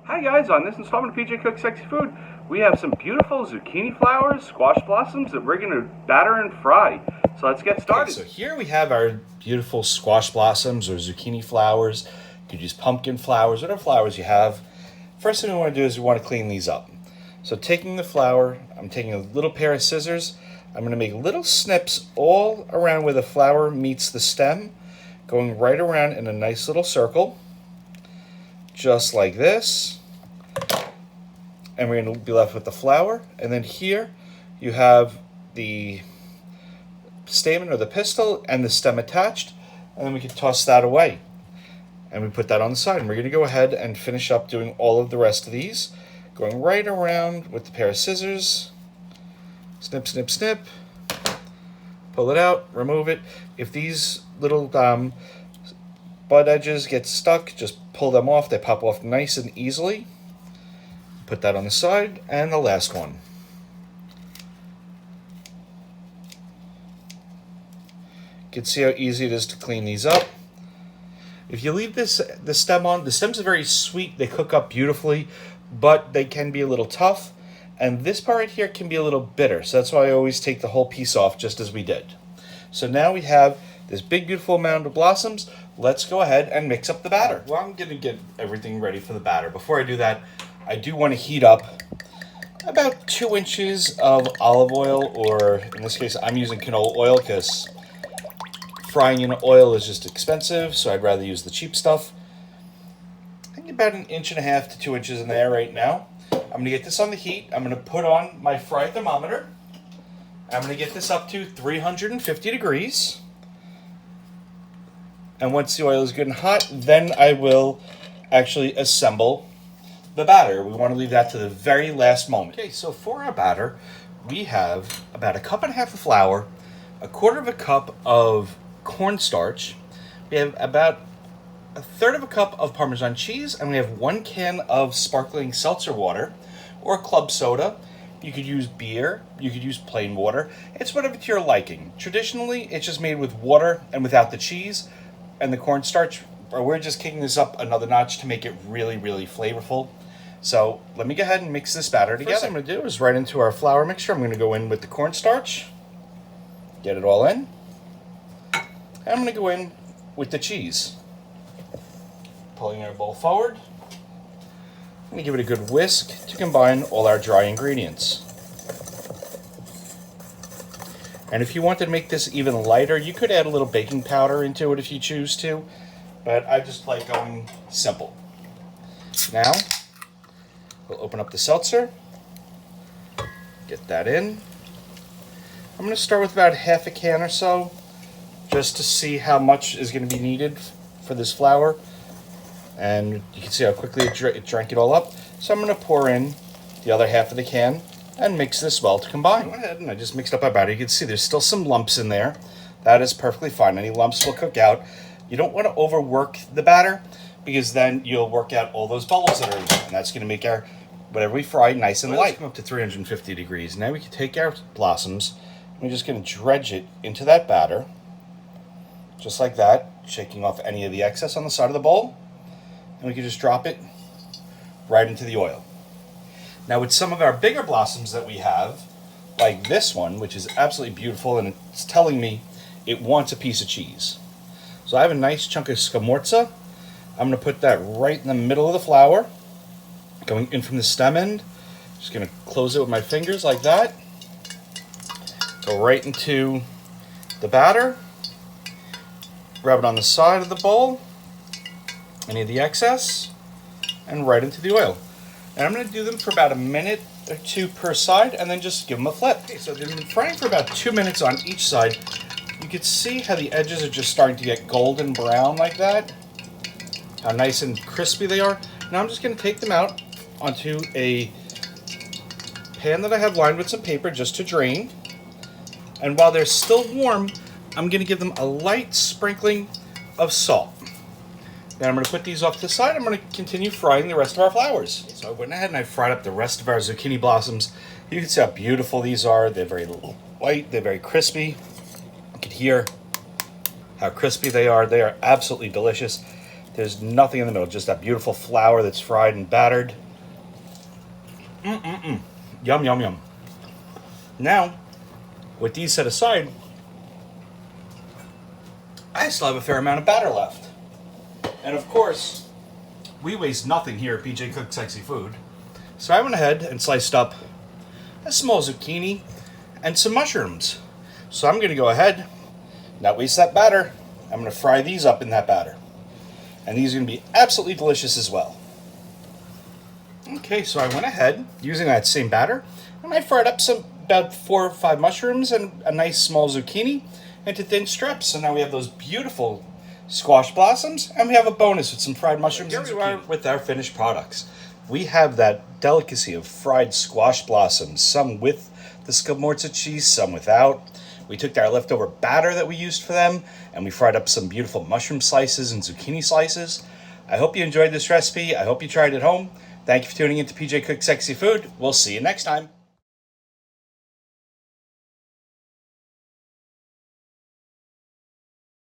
Hi guys, on this installment of PJ Cooks Sexy Food, we have some beautiful zucchini flowers, squash blossoms that we're going to batter and fry. So let's get started. Okay, so here we have our beautiful squash blossoms or zucchini flowers. You could use pumpkin flowers, whatever flowers you have. First thing we want to do is we want to clean these up. So taking the flower, I'm taking a little pair of scissors. I'm going to make little snips all around where the flower meets the stem, going right around in a nice little circle, just like this. And we're going to be left with the flower. And then here you have the stamen or the pistil and the stem attached. And then we can toss that away. And we put that on the side. And we're going to go ahead and finish up doing all of the rest of these. Going right around with the pair of scissors. Snip, snip, snip. Pull it out, remove it. If these little bud edges get stuck, just pull them off. They pop off nice and easily. Put that on the side, and the last one. You can see how easy it is to clean these up. If you leave the stem on, the stems are very sweet, they cook up beautifully, but they can be a little tough, and this part right here can be a little bitter, so that's why I always take the whole piece off, just as we did. So now we have this big beautiful mound of blossoms. Let's go ahead and mix up the batter. Well, I'm going to get everything ready for the batter. Before I do that, I do want to heat up about 2 inches of olive oil, or in this case, I'm using canola oil because frying in oil is just expensive, so I'd rather use the cheap stuff. I think about 1.5 inches to 2 inches in there right now. I'm going to get this on the heat. I'm going to put on my fry thermometer. I'm going to get this up to 350 degrees. And once the oil is good and hot, then I will actually assemble the batter. We want to leave that to the very last moment. Okay, so for our batter, we have about 1.5 cups of flour, 1/4 cup of cornstarch, we have about 1/3 cup of Parmesan cheese, and we have 1 can of sparkling seltzer water or club soda. You could use beer, you could use plain water. It's whatever to your liking. Traditionally, it's just made with water and without the cheese and the cornstarch. We're just kicking this up another notch to make it really, really flavorful. So let me go ahead and mix this batter together. First thing I'm going to do is right into our flour mixture. I'm going to go in with the cornstarch, get it all in. And I'm going to go in with the cheese. Pulling our bowl forward. I'm going to give it a good whisk to combine all our dry ingredients. And if you wanted to make this even lighter, you could add a little baking powder into it if you choose to. But I just like going simple. Now, we'll open up the seltzer. Get that in. I'm going to start with about 1/2 can or so, just to see how much is going to be needed for this flour. And you can see how quickly it drank it all up. So I'm going to pour in the other 1/2 of the can and mix this well to combine. I went ahead and I just mixed up our batter. You can see there's still some lumps in there. That is perfectly fine. Any lumps will cook out. You don't want to overwork the batter, because then you'll work out all those bubbles that are in there, and that's going to make our whatever we fry nice and light. Come up to 350 degrees. Now we can take our blossoms, and we're just going to dredge it into that batter, just like that, shaking off any of the excess on the side of the bowl, and we can just drop it right into the oil. Now with some of our bigger blossoms that we have, like this one, which is absolutely beautiful, and it's telling me it wants a piece of cheese. So I have a nice chunk of scamorza. I'm going to put that right in the middle of the flour, going in from the stem end. Just going to close it with my fingers like that. Go right into the batter. Rub it on the side of the bowl, any of the excess, and right into the oil. And I'm going to do them for about 1 minute or 2 per side, and then just give them a flip. Okay, so they've been frying for about 2 minutes on each side. You can see how the edges are just starting to get golden brown like that. How nice and crispy they are. Now I'm just going to take them out onto a pan that I have lined with some paper just to drain. And while they're still warm, I'm going to give them a light sprinkling of salt. Then I'm going to put these off to the side. I'm going to continue frying the rest of our flowers. So I went ahead and I fried up the rest of our zucchini blossoms. You can see how beautiful these are. They're very white. They're very crispy. You can hear how crispy they are. They are absolutely delicious. There's nothing in the middle, just that beautiful flour that's fried and battered. Yum, yum, yum. Now, with these set aside, I still have a fair amount of batter left. And of course, we waste nothing here at PJ Cook Sexy Food. So I went ahead and sliced up a small zucchini and some mushrooms. So I'm going to go ahead, not waste that batter. I'm going to fry these up in that batter. And these are going to be absolutely delicious as well. Okay, so I went ahead, using that same batter, and I fried up about 4 or 5 mushrooms and a nice small zucchini into thin strips. So now we have those beautiful squash blossoms, and we have a bonus with some fried mushrooms and zucchini. Here we are with our finished products. We have that delicacy of fried squash blossoms, some with the scamorza cheese, some without. We took our leftover batter that we used for them, and we fried up some beautiful mushroom slices and zucchini slices. I hope you enjoyed this recipe. I hope you tried it at home. Thank you for tuning in to PJ Cook Sexy Food. We'll see you next time.